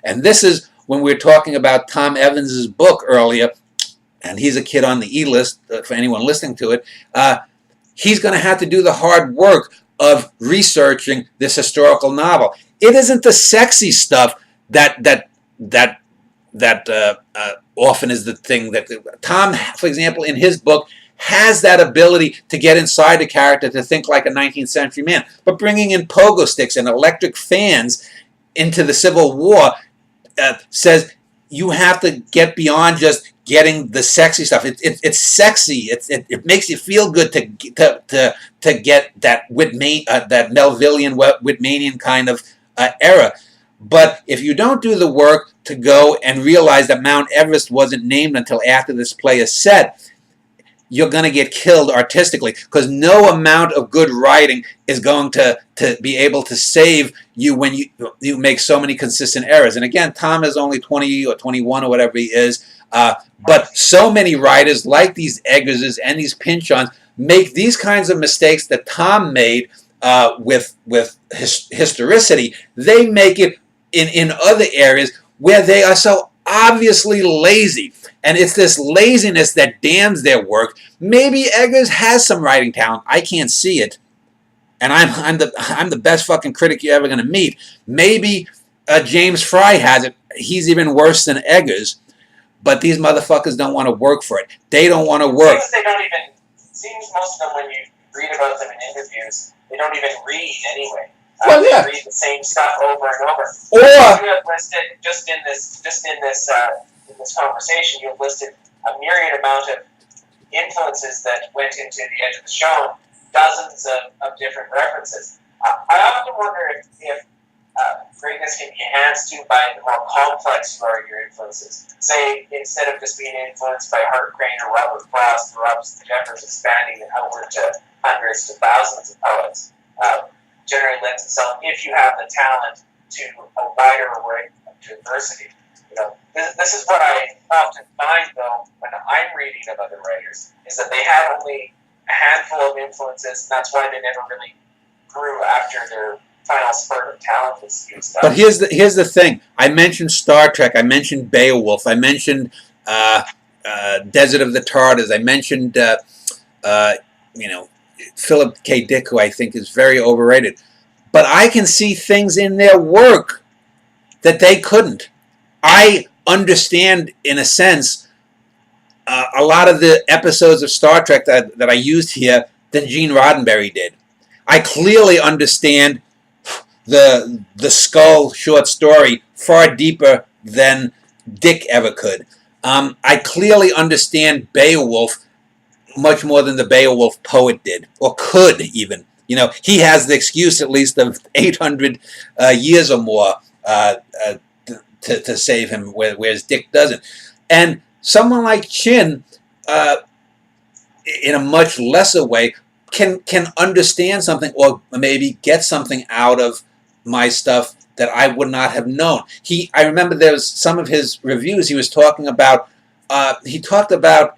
And this is when we were talking about Tom Evans's book earlier, and he's a kid on the E-list for anyone listening to it. He's going to have to do the hard work of researching this historical novel. It isn't the sexy stuff that often is the thing that Tom, for example, in his book, has that ability to get inside the character to think like a 19th century man. But bringing in pogo sticks and electric fans into the Civil War says you have to get beyond just getting the sexy stuff. It's sexy. It makes you feel good to get that that Melvillian Whitmanian kind of era. But if you don't do the work to go and realize that Mount Everest wasn't named until after this play is set, you're going to get killed artistically, because no amount of good writing is going to be able to save you when you make so many consistent errors. And again, Tom is only 20 or 21 or whatever he is, but so many writers like these Eggerses and these Pynchons make these kinds of mistakes that Tom made with historicity. They make it in other areas where they are so obviously lazy. And it's this laziness that damns their work. Maybe Eggers has some writing talent. I can't see it. And I'm the best fucking critic you're ever going to meet. Maybe James Fry has it. He's even worse than Eggers. But these motherfuckers don't want to work for it. They don't want to work. Seems most of them, when you read about them in interviews, they don't even read anyway. Well, yeah. They read the same stuff over and over. Or you have listed just in this conversation, you have listed a myriad amount of influences that went into The Edge of the Stone, dozens of different references. I often wonder if greatness can be enhanced too by the more complex you are your influences. Say, instead of just being influenced by Hart Crane or Robert Frost or Robert Jeffers, expanding it outward to hundreds to thousands of poets, generally lends itself, if you have the talent, to a wider array of diversity. This is what I often find, though, when I'm reading of other writers, is that they had only a handful of influences, and that's why they never really grew after their final spurt of talent was used up. But here's the thing. I mentioned Star Trek. I mentioned Beowulf. I mentioned Desert of the Tartars. I mentioned Philip K. Dick, who I think is very overrated. But I can see things in their work that they couldn't. I understand, in a sense, a lot of the episodes of Star Trek that I used here than Gene Roddenberry did. I clearly understand the Skull short story far deeper than Dick ever could. I clearly understand Beowulf much more than the Beowulf poet did, or could even. He has the excuse at least of 800 years or more to save him, whereas Dick doesn't. And someone like Chin, in a much lesser way, can understand something, or maybe get something out of my stuff that I would not have known. I remember there was some of his reviews he was talking about. He talked about